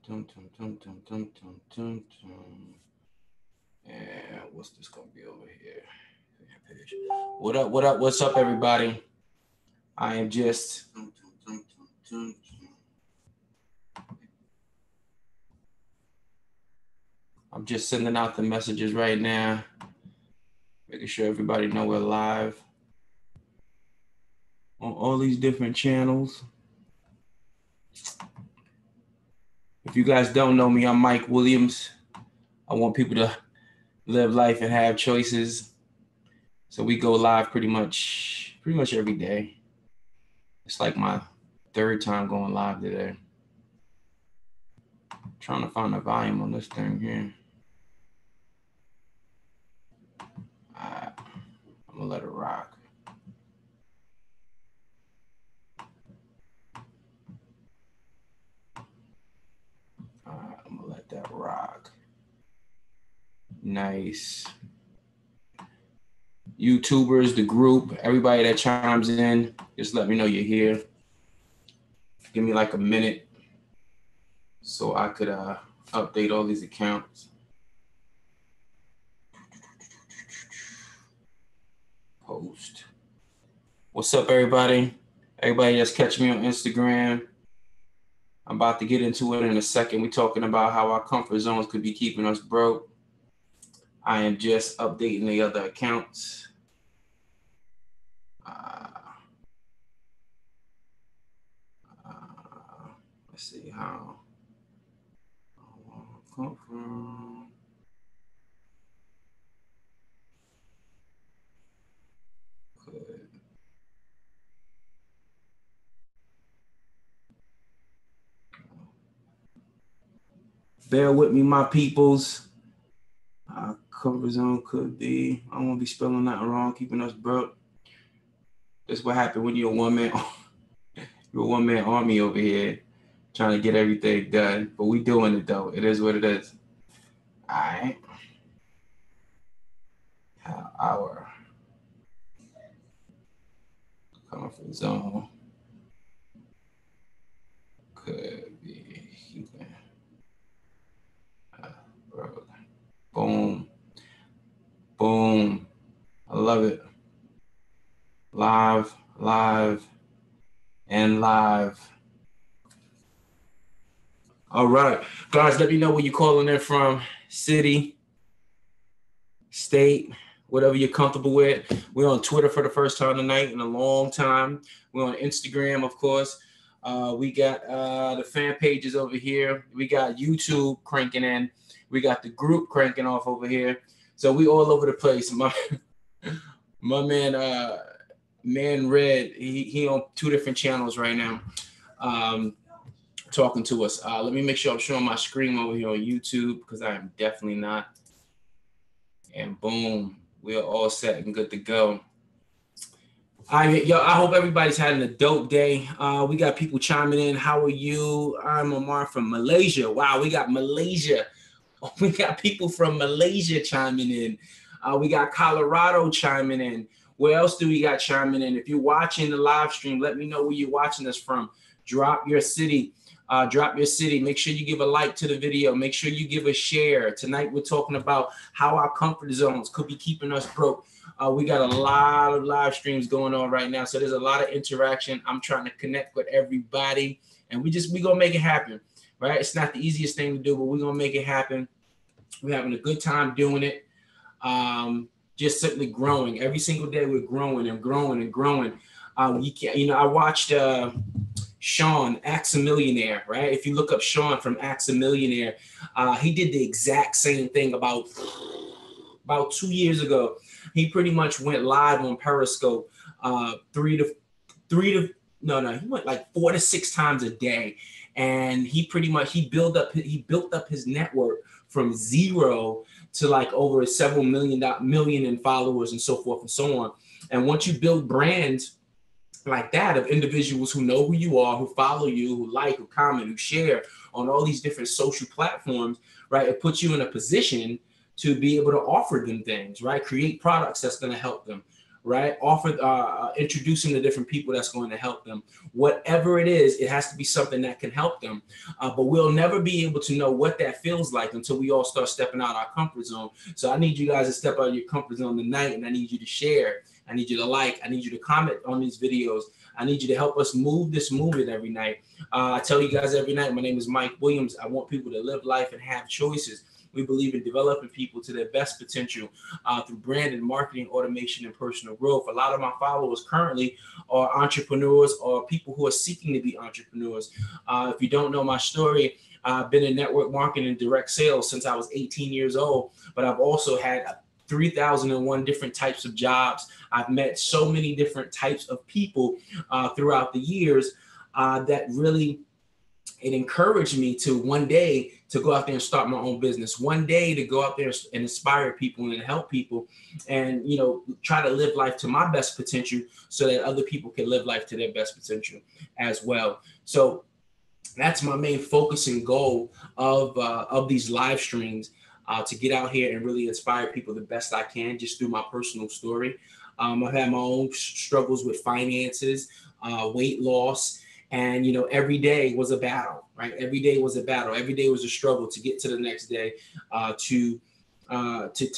And what's this gonna be over here? What up? What up? What's up, everybody? I am just sending out the messages right now, making sure everybody know we're live on all these different channels. If you guys don't know me, I'm Mike Williams. I want people to live life and have choices. So we go live pretty much every day. It's like my third time going live today. I'm trying to find the volume on this thing here. I'm gonna let it rock. I'm gonna let that rock. Nice. YouTubers, the group, everybody that chimes in, just let me know you're here. Give me like a minute so I could update all these accounts. Post. What's up, everybody? Everybody that's catching me on Instagram. I'm about to get into it in a second. We're talking about how our comfort zones could be keeping us broke. I am just updating the other accounts. Let's see how. Come from. Good. Bear with me, my peoples. Comfort zone could be. I don't want to be spelling nothing wrong, keeping us broke. That's what happened when you're a one-man. You're a one-man army over here, trying to get everything done. But we doing it though. It is what it is. All right. Our comfort zone could be keeping broke. Boom. Boom. I love it. Live, and live. All right. Guys, let me know where you're calling in from. City, state, whatever you're comfortable with. We're on Twitter for the first time tonight in a long time. We're on Instagram, of course. We got the fan pages over here. We got YouTube cranking in. We got the group cranking off over here. So we all over the place. My man, Man Red, he on two different channels right now, talking to us. Let me make sure I'm showing my screen over here on YouTube because I am definitely not. And boom, we are all set and good to go. I hope everybody's having a dope day. We got people chiming in. How are you? I'm Omar from Malaysia. Wow, we got Malaysia. We got people from Malaysia chiming in. We got Colorado chiming in. Where else do we got chiming in? If you're watching the live stream, let me know where you're watching us from. Drop your city. Make sure you give a like to the video. Make sure you give a share. Tonight, we're talking about how our comfort zones could be keeping us broke. We got a lot of live streams going on right now. So there's a lot of interaction. I'm trying to connect with everybody. And we going to make it happen, right? It's not the easiest thing to do, but we're going to make it happen. We're having a good time doing it. Just simply growing. Every single day we're growing and growing and growing. I watched Sean, Axe a Millionaire, right? If you look up Sean from Axe a Millionaire, he did the exact same thing about 2 years ago. He pretty much went live on Periscope he went like 4 to 6 times a day. And he built up his network from zero to like over several million in followers and so forth and so on. And once you build brands like that of individuals who know who you are, who follow you, who like, who comment, who share on all these different social platforms, right? It puts you in a position to be able to offer them things, right? Create products that's going to help them, right? Introducing the different people that's going to help them. Whatever it is, it has to be something that can help them. But we'll never be able to know what that feels like until we all start stepping out our comfort zone. So I need you guys to step out of your comfort zone tonight, and I need you to share. I need you to like. I need you to comment on these videos. I need you to help us move this movement every night. I tell you guys every night, my name is Mike Williams. I want people to live life and have choices. We believe in developing people to their best potential through brand and marketing, automation, and personal growth. A lot of my followers currently are entrepreneurs or people who are seeking to be entrepreneurs. If you don't know my story, I've been in network marketing and direct sales since I was 18 years old, but I've also had 3,001 different types of jobs. I've met so many different types of people throughout the years that really, it encouraged me to one day to go out there and start my own business, one day to go out there and inspire people and help people and, you know, try to live life to my best potential so that other people can live life to their best potential as well. So that's my main focus and goal of these live streams, to get out here and really inspire people the best I can just through my personal story. I've had my own struggles with finances, weight loss, and, you know, every day was a battle, right? Every day was a battle. Every day was a struggle to get to the next day, to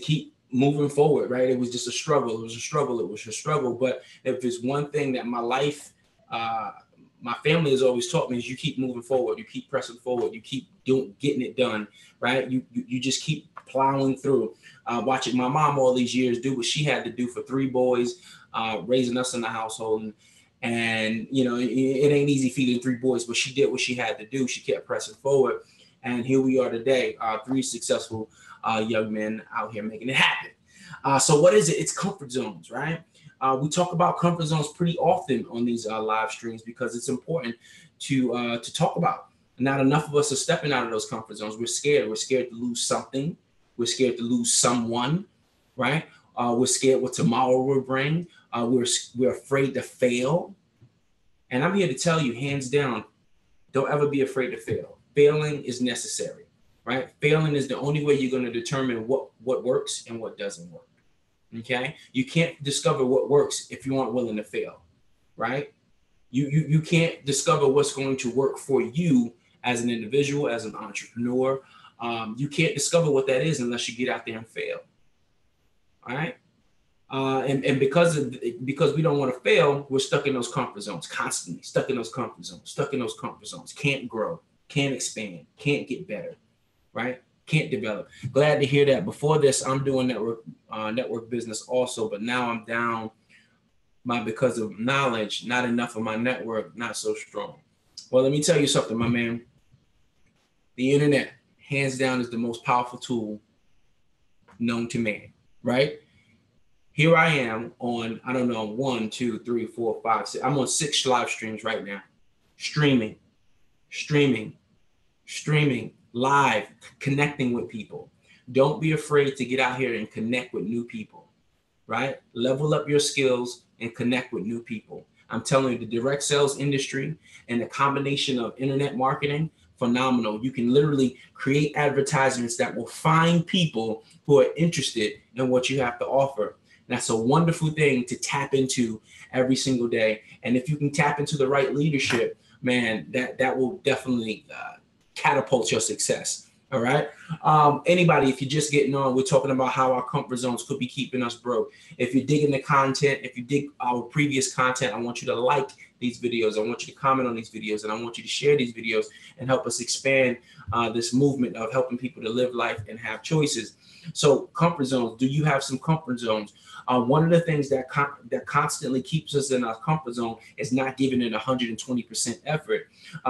keep moving forward, right? It was just a struggle. It was a struggle. It was a struggle. But if there's one thing that my life, my family has always taught me is you keep moving forward, you keep pressing forward, you keep getting it done, right? You just keep plowing through. Watching my mom all these years do what she had to do for 3 boys, raising us in the household. And you know, it ain't easy feeding 3 boys, but she did what she had to do. She kept pressing forward. And here we are today, 3 successful young men out here making it happen. So what is it? It's comfort zones, right? We talk about comfort zones pretty often on these live streams because it's important to talk about. Not enough of us are stepping out of those comfort zones. We're scared. We're scared to lose something. We're scared to lose someone, right? We're scared what tomorrow will bring. We're afraid to fail. And I'm here to tell you, hands down, don't ever be afraid to fail. Failing is necessary, right? Failing is the only way you're going to determine what works and what doesn't work. Okay, you can't discover what works if you aren't willing to fail, right? You can't discover what's going to work for you as an individual, as an entrepreneur. You can't discover what that is unless you get out there and fail. All right, and because we don't want to fail, we're stuck in those comfort zones constantly, stuck in those comfort zones, can't grow, can't expand, can't get better, right? Can't develop. Glad to hear that. Before this, I'm doing network business also, but now I'm down because of knowledge, not enough of my network, not so strong. Well, let me tell you something, my man. The internet, hands down, is the most powerful tool known to man, right? Here I am on, I don't know, 1, 2, 3, 4, 5, 6. I'm on 6 live streams right now. Streaming, live, connecting with people. Don't be afraid to get out here and connect with new people, right? Level up your skills and connect with new people. I'm telling you, the direct sales industry and the combination of internet marketing, phenomenal. You can literally create advertisements that will find people who are interested in what you have to offer. That's a wonderful thing to tap into every single day. And if you can tap into the right leadership, man, that will definitely catapult your success. All right. Anybody, if you're just getting on, we're talking about how our comfort zones could be keeping us broke. If you're digging the content, if you dig our previous content, I want you to like these videos. I want you to comment on these videos, and I want you to share these videos and help us expand this movement of helping people to live life and have choices. So comfort zones, do you have some comfort zones? One of the things that constantly keeps us in our comfort zone is not giving it 120% effort.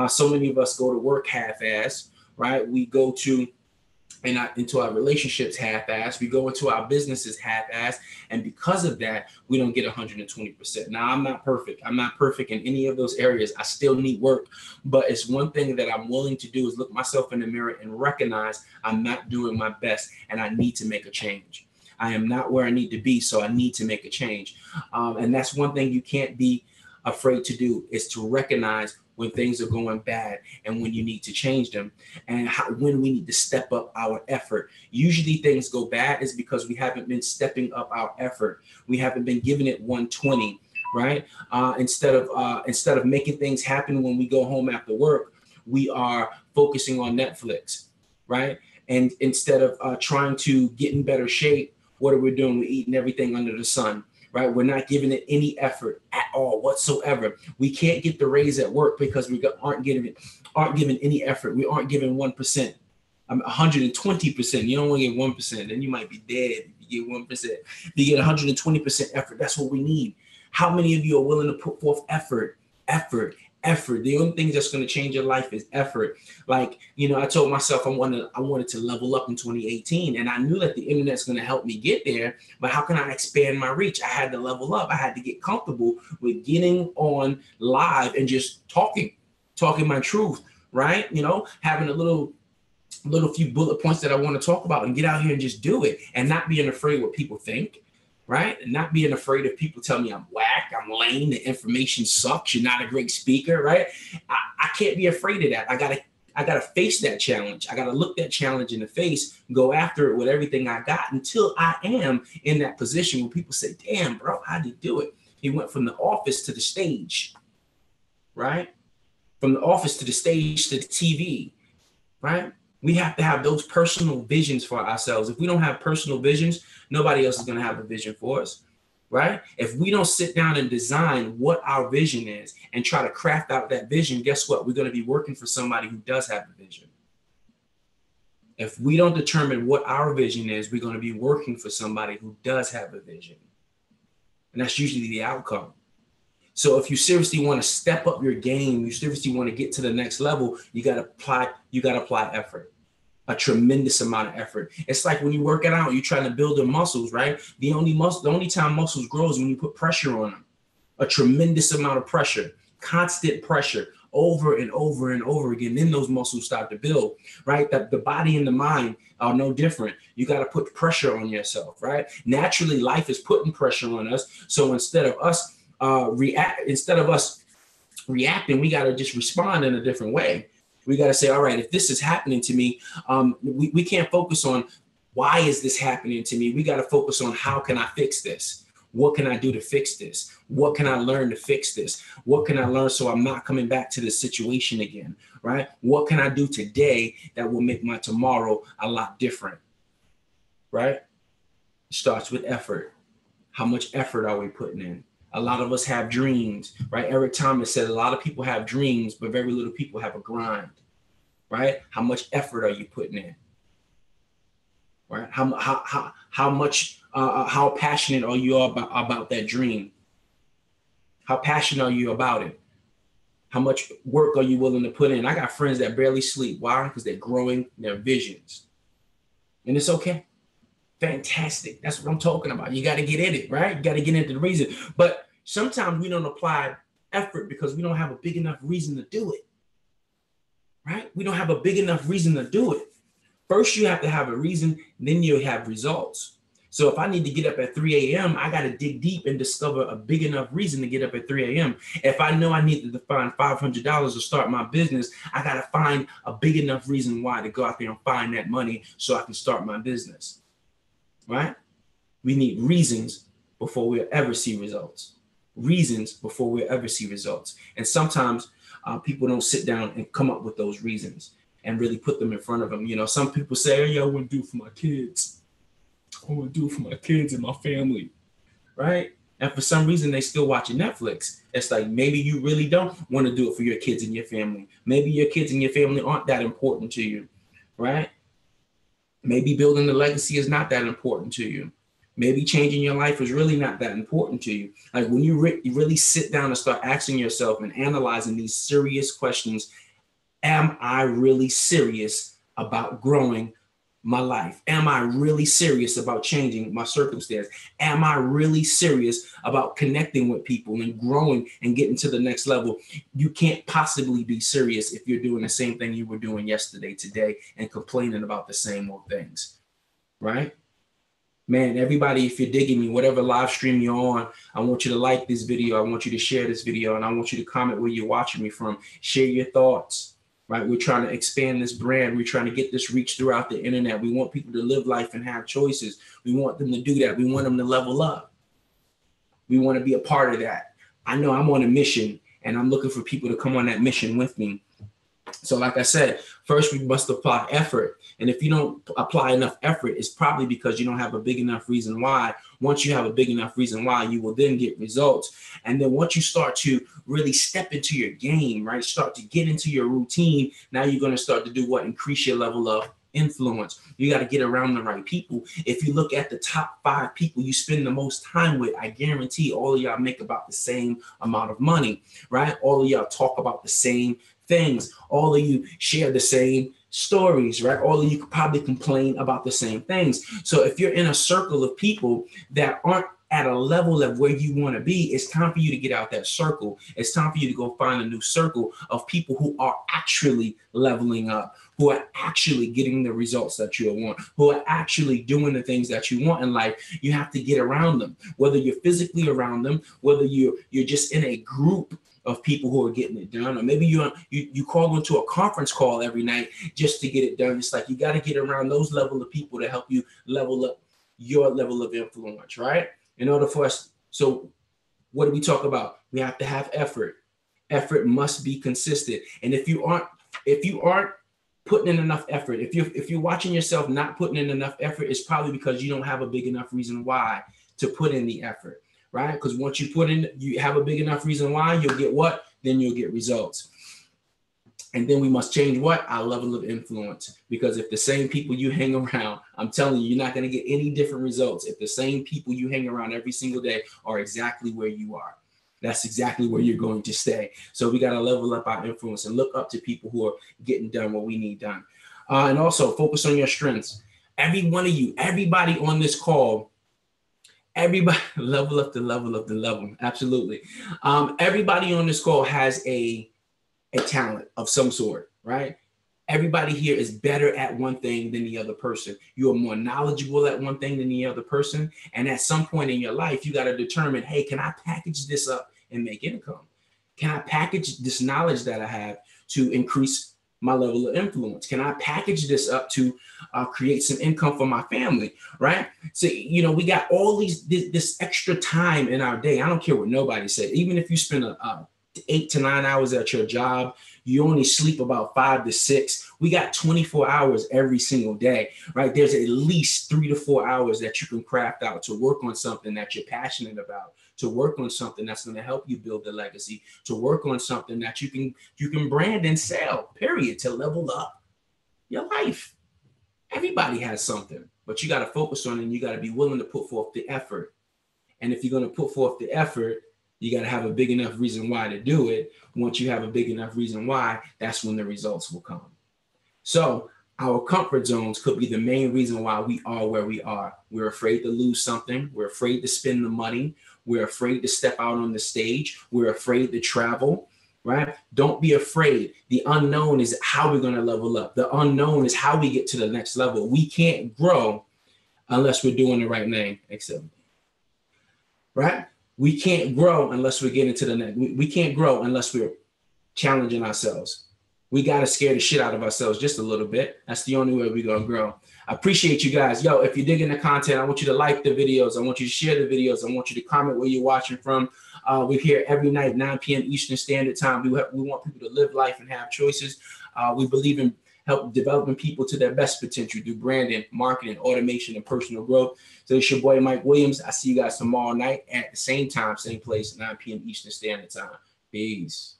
So many of us go to work half-assed, right? We go into our relationships half-assed. We go into our businesses half-assed. And because of that, we don't get 120%. Now, I'm not perfect. I'm not perfect in any of those areas. I still need work. But it's one thing that I'm willing to do is look myself in the mirror and recognize I'm not doing my best and I need to make a change. I am not where I need to be, so I need to make a change. And that's one thing you can't be afraid to do, is to recognize when things are going bad and when you need to change them, and when we need to step up our effort. Usually things go bad is because we haven't been stepping up our effort. We haven't been giving it 120, right? Instead of making things happen when we go home after work, we are focusing on Netflix, right? And instead of trying to get in better shape, what are we doing? We're eating everything under the sun, right? We're not giving it any effort at all whatsoever. We can't get the raise at work because we aren't giving any effort. We aren't giving 1%. 120%. You don't want to get 1%, then you might be dead if you get 1%. If you get 120% effort, that's what we need. How many of you are willing to put forth effort? The only thing that's going to change your life is effort. Like, I told myself I wanted to level up in 2018, and I knew that the internet's going to help me get there. But how can I expand my reach? I had to level up. I had to get comfortable with getting on live and just talking my truth, right? Having a little few bullet points that I want to talk about and get out here and just do it, and not being afraid what people think. Right? And not being afraid if people tell me I'm whack, I'm lame, the information sucks, you're not a great speaker, right? I can't be afraid of that. I gotta face that challenge. I gotta look that challenge in the face, go after it with everything I got until I am in that position where people say, damn, bro, how'd you do it? He went from the office to the stage, right? From the office to the stage to the TV, right? We have to have those personal visions for ourselves. If we don't have personal visions, nobody else is going to have a vision for us, right? If we don't sit down and design what our vision is and try to craft out that vision, guess what? We're going to be working for somebody who does have a vision. If we don't determine what our vision is, we're going to be working for somebody who does have a vision. And that's usually the outcome. So if you seriously want to step up your game, you seriously want to get to the next level, you got to apply effort, a tremendous amount of effort. It's like when you're working out, you're trying to build your muscles, right? The only time muscles grow is when you put pressure on them, a tremendous amount of pressure, constant pressure over and over and over again. Then those muscles start to build, right? That the body and the mind are no different. You got to put pressure on yourself, right? Naturally, life is putting pressure on us. So instead of us reacting, we got to just respond in a different way. We got to say, all right, if this is happening to me, we can't focus on why is this happening to me? We got to focus on how can I fix this? What can I do to fix this? What can I learn to fix this? What can I learn so I'm not coming back to this situation again, right? What can I do today that will make my tomorrow a lot different, right? It starts with effort. How much effort are we putting in? A lot of us have dreams, right? Eric Thomas said a lot of people have dreams, but very little people have a grind, right? How much effort are you putting in, right? How passionate are you about that dream? How passionate are you about it? How much work are you willing to put in? I got friends that barely sleep. Why? Because they're growing their visions, and it's okay. Fantastic. That's what I'm talking about. You got to get in it, right? You got to get into the reason. But sometimes we don't apply effort because we don't have a big enough reason to do it, right? We don't have a big enough reason to do it. First, you have to have a reason, then you'll have results. So if I need to get up at 3 a.m., I got to dig deep and discover a big enough reason to get up at 3 a.m. If I know I need to find $500 to start my business, I got to find a big enough reason why to go out there and find that money so I can start my business. Right? We need reasons before we'll ever see results. Reasons before we'll ever see results. And sometimes people don't sit down and come up with those reasons and really put them in front of them. Some people say, hey, I want to do it for my kids. I want to do it for my kids and my family. Right? And for some reason, they still watching Netflix. It's like, maybe you really don't want to do it for your kids and your family. Maybe your kids and your family aren't that important to you. Right? Maybe building a legacy is not that important to you. Maybe changing your life is really not that important to you. Like when you really sit down and start asking yourself and analyzing these serious questions, am I really serious about growing my life? Am I really serious about changing my circumstance? Am I really serious about connecting with people and growing and getting to the next level? You can't possibly be serious if you're doing the same thing you were doing yesterday, today, and complaining about the same old things, right? Man, everybody, if you're digging me, whatever live stream you're on, I want you to like this video. I want you to share this video, and I want you to comment where you're watching me from. Share your thoughts, right? We're trying to expand this brand. We're trying to get this reach throughout the internet. We want people to live life and have choices. We want them to do that. We want them to level up. We want to be a part of that. I know I'm on a mission, and I'm looking for people to come on that mission with me. So like I said, first we must apply effort. And if you don't apply enough effort, it's probably because you don't have a big enough reason why. Once you have a big enough reason why, you will then get results. And then once you start to really step into your game, right, start to get into your routine, now you're going to start to do what? Increase your level of influence. You got to get around the right people. If you look at the top 5 people you spend the most time with, I guarantee all of y'all make about the same amount of money, right? All of y'all talk about the same things. All of you share the same stories, right? All of you could probably complain about the same things. So if you're in a circle of people that aren't at a level of where you want to be, it's time for you to get out that circle. It's time for you to go find a new circle of people who are actually leveling up, who are actually getting the results that you want, who are actually doing the things that you want in life. You have to get around them, whether you're physically around them, whether you're just in a group of people who are getting it done, or maybe you call into a conference call every night just to get it done. It's like you got to get around those level of people to help you level up your level of influence, right? In order for us, so what do we talk about? We have to have effort. Effort must be consistent. And if you aren't putting in enough effort, if you're watching yourself not putting in enough effort, it's probably because you don't have a big enough reason why to put in the effort. Right? Because once you have a big enough reason why, you'll get what? Then you'll get results. And then we must change what? Our level of influence. Because if the same people you hang around, I'm telling you, you're not going to get any different results. If the same people you hang around every single day are exactly where you are, that's exactly where you're going to stay. So we got to level up our influence and look up to people who are getting done what we need done. And also focus on your strengths. Every one of you, everybody on this call, everybody level up the level of the level. Absolutely. Everybody on this call has a talent of some sort, right? Everybody here is better at one thing than the other person. You are more knowledgeable at one thing than the other person. And at some point in your life, you got to determine, hey, can I package this up and make income? Can I package this knowledge that I have to increase my level of influence? Can I package this up to create some income for my family, right? So, we got all this extra time in our day. I don't care what nobody said. Even if you spend 8 to 9 hours at your job, you only sleep about 5 to 6. We got 24 hours every single day, right? There's at least 3 to 4 hours that you can craft out to work on something that you're passionate about, to work on something that's going to help you build a legacy, to work on something that you can brand and sell, period, to level up your life. Everybody has something, but you got to focus on it, and you got to be willing to put forth the effort. And if you're going to put forth the effort, you got to have a big enough reason why to do it. Once you have a big enough reason why, that's when the results will come. So our comfort zones could be the main reason why we are where we are. We're afraid to lose something. We're afraid to spend the money. We're afraid to step out on the stage. We're afraid to travel, right? Don't be afraid. The unknown is how we're going to level up. The unknown is how we get to the next level. We can't grow unless we're doing the right thing, except, right? We can't grow unless we're getting to the next. We can't grow unless we're challenging ourselves. We got to scare the shit out of ourselves just a little bit. That's the only way we're going to grow. I appreciate you guys. Yo, if you're digging the content, I want you to like the videos. I want you to share the videos. I want you to comment where you're watching from. We're here every night, 9 p.m. Eastern Standard Time. We want people to live life and have choices. We believe in help developing people to their best potential through branding, marketing, automation, and personal growth. So it's your boy, Mike Williams. I see you guys tomorrow night at the same time, same place, 9 p.m. Eastern Standard Time. Peace.